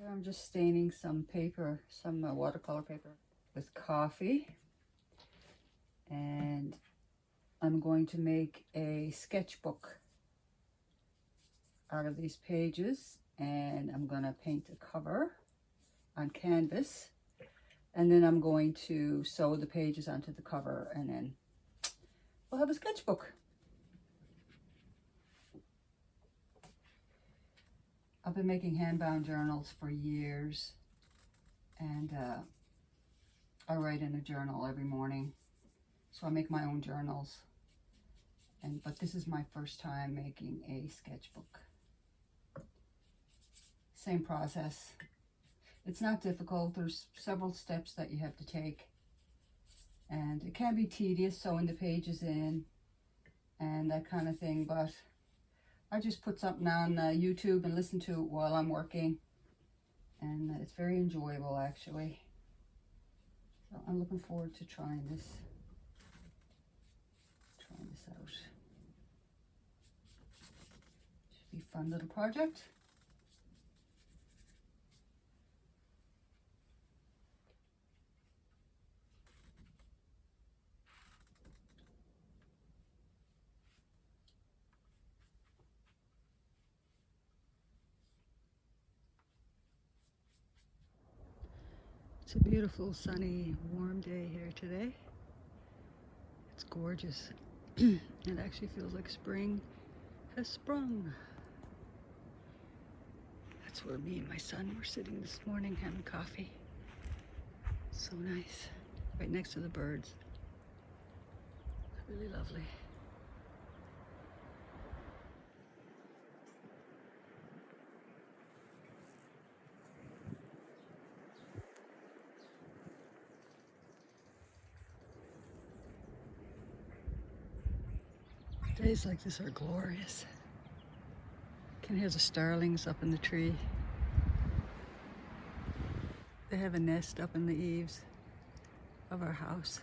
I'm just staining some paper, some watercolor paper with coffee, and I'm going to make a sketchbook out of these pages, and I'm going to paint a cover on canvas, and then I'm going to sew the pages onto the cover, and then we'll have a sketchbook. I've been making hand-bound journals for years, and I write in a journal every morning, so I make my own journals. But this is my first time making a sketchbook. Same process. It's not difficult. There's several steps that you have to take, and it can be tedious sewing the pages in and that kind of thing, but I just put something on YouTube and listen to it while I'm working, and it's very enjoyable actually. So I'm looking forward to trying this out. Should be a fun little project. It's a beautiful, sunny, warm day here today. It's gorgeous. It actually feels like spring has sprung. That's where me and my son were sitting this morning having coffee. So nice. Right next to the birds. Really lovely. Days like this are glorious. You can hear the starlings up in the tree. They have a nest up in the eaves of our house.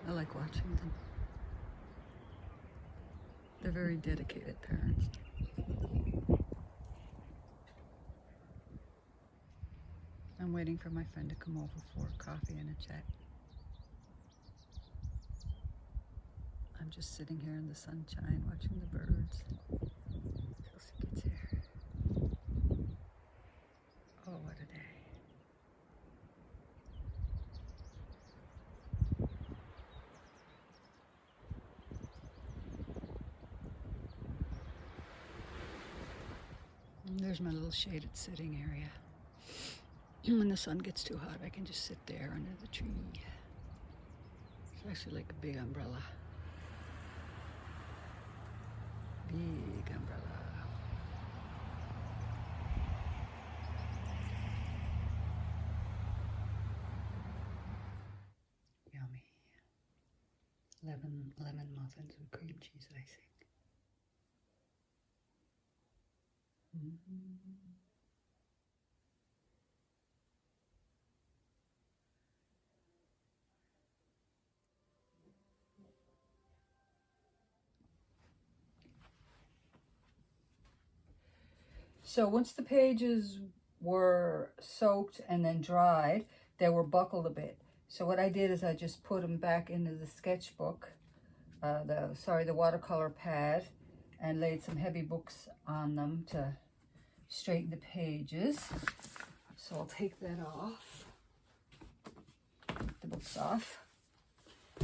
I like watching them. They're very dedicated parents. I'm waiting for my friend to come over for coffee and a chat. I'm just sitting here in the sunshine watching the birds till she gets here. Oh, what a day. And there's my little shaded sitting area. When the sun gets too hot, I can just sit there under the tree. It's actually like a big umbrella. Big umbrella. Yummy. Lemon muffins with cream cheese icing. So once the pages were soaked and then dried, they were buckled a bit. So what I did is I just put them back into the sketchbook, the watercolor pad, and laid some heavy books on them to straighten the pages. So I'll take that off, take the books off.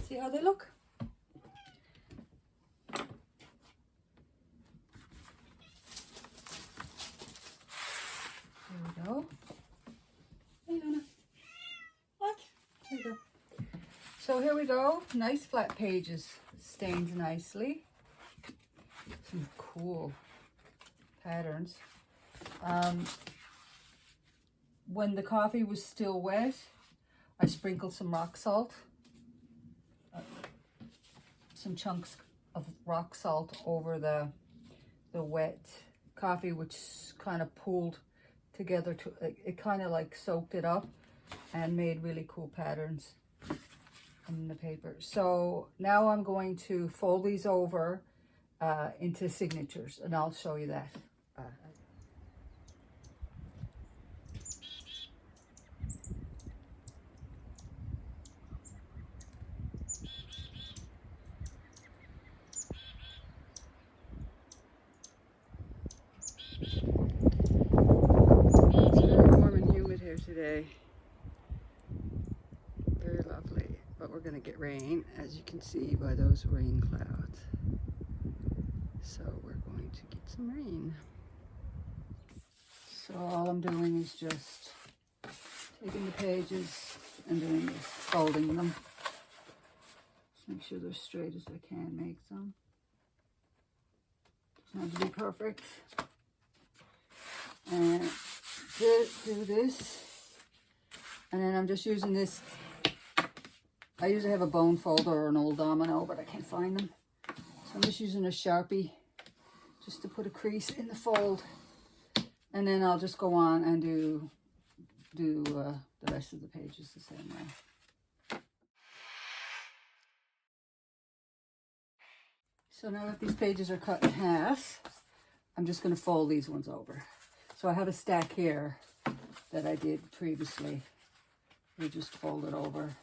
See how they look? There we go. Hey, Luna. What? There you go. So here we go. Nice flat pages. Stains nicely. Some cool patterns. When the coffee was still wet, I sprinkled some rock salt. Some chunks of rock salt over the wet coffee, which kind of pooled together. It kind of like soaked it up and made really cool patterns in the paper. So now I'm going to fold these over into signatures, and I'll show you that. It's very warm and humid here today. Very lovely, but we're going to get rain, as you can see by those rain clouds. So we're going to get some rain. So all I'm doing is just taking the pages and doing this, folding them. Just make sure they're straight as I can make them. Doesn't have to be perfect. And do this. And then I'm just using this. I usually have a bone folder or an old domino, but I can't find them. So I'm just using a Sharpie just to put a crease in the fold. And then I'll just go on and do the rest of the pages the same way. So now that these pages are cut in half, I'm just going to fold these ones over. So I have a stack here that I did previously. We just fold it over.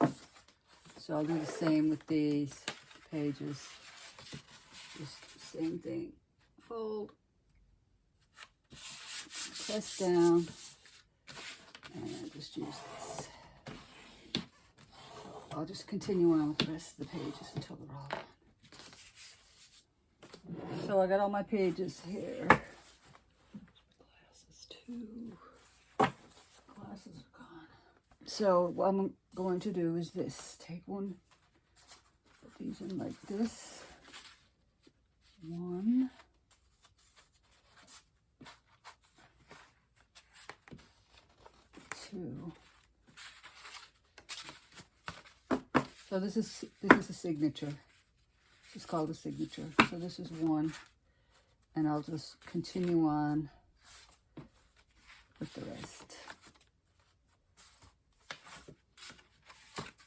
So I'll do the same with these pages. Just the same thing. Fold, press down, and just use this. I'll just continue on with the rest of the pages until they're all done. So I got all my pages here. Glasses too. Glasses are gone. So what I'm going to do is this. Take one, put these in like this. One. Two. So this is a signature. This is called a signature. So this is one, and I'll just continue on with the rest.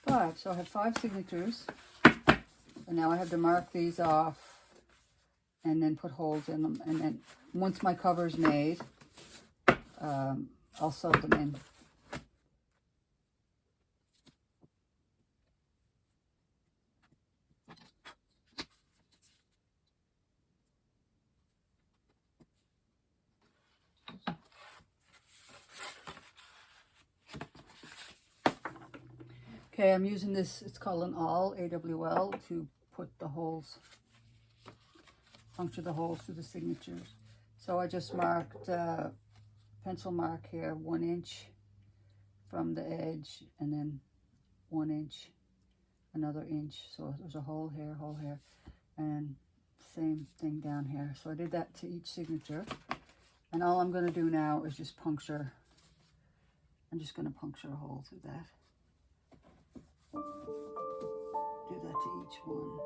5. So I have 5 signatures, and now I have to mark these off and then put holes in them. And then once my cover is made, I'll sew them in. Okay, I'm using this, it's called an awl, AWL, to put the holes, puncture the holes through the signatures. So I just marked, pencil mark here, 1 inch from the edge, and then 1 inch, another inch. So there's a hole here, and same thing down here. So I did that to each signature. And all I'm going to do now is just puncture. I'm just going to puncture a hole through that. Do that to each one.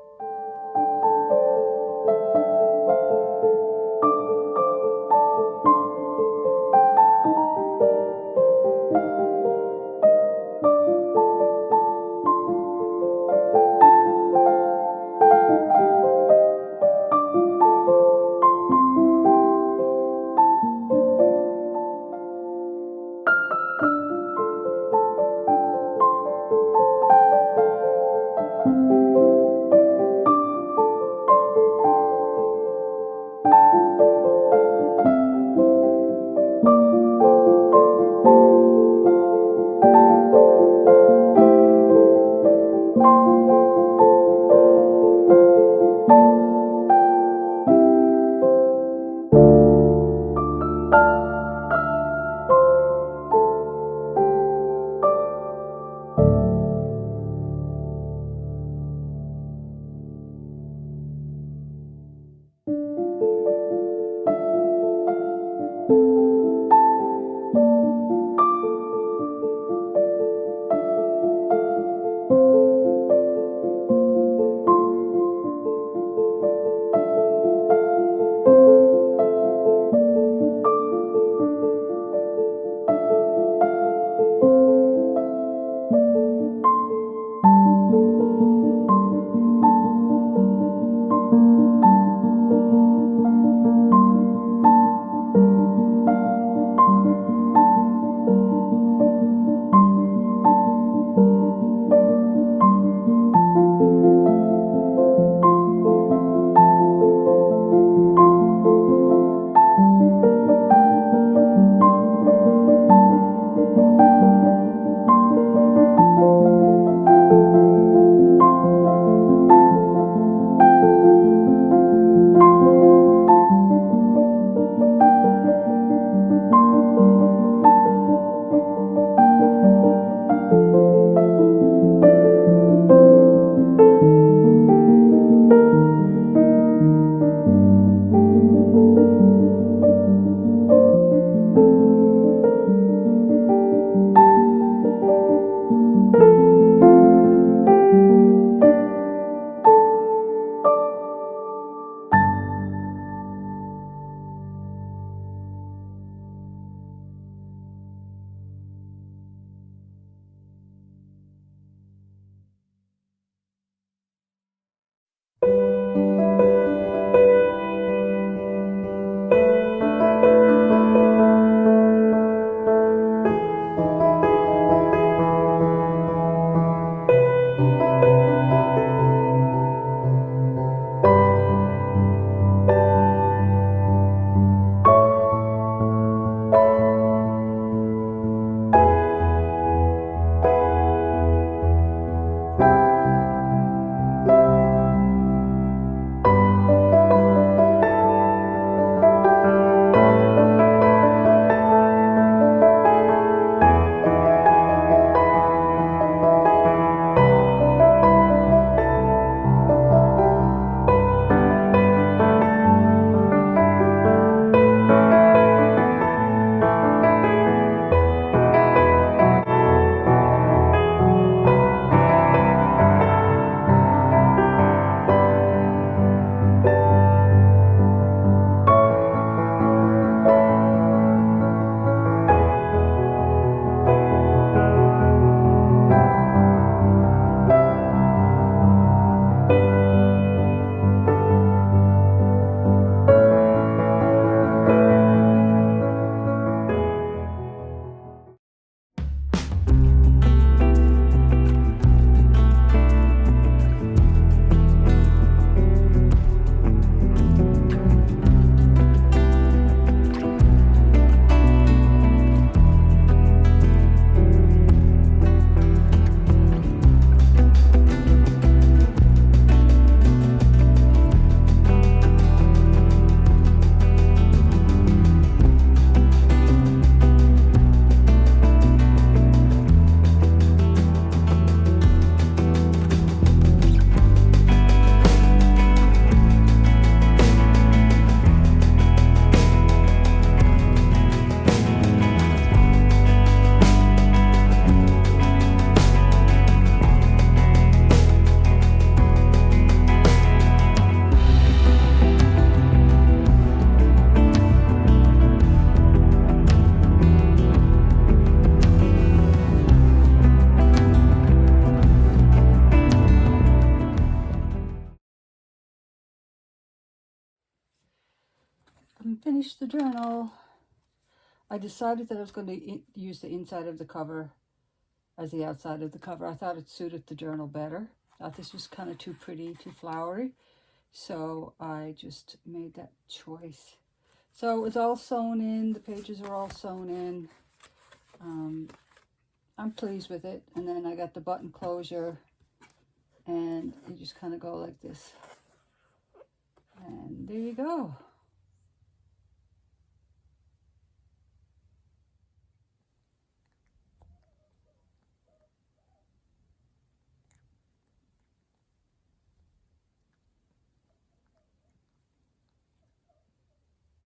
finished the journal. I decided that I was going to use the inside of the cover as the outside of the cover. I thought it suited the journal better. I thought this was kind of too pretty, too flowery. So I just made that choice. So it's all sewn in. The pages are all sewn in. I'm pleased with it. And then I got the button closure. And you just kind of go like this. And there you go.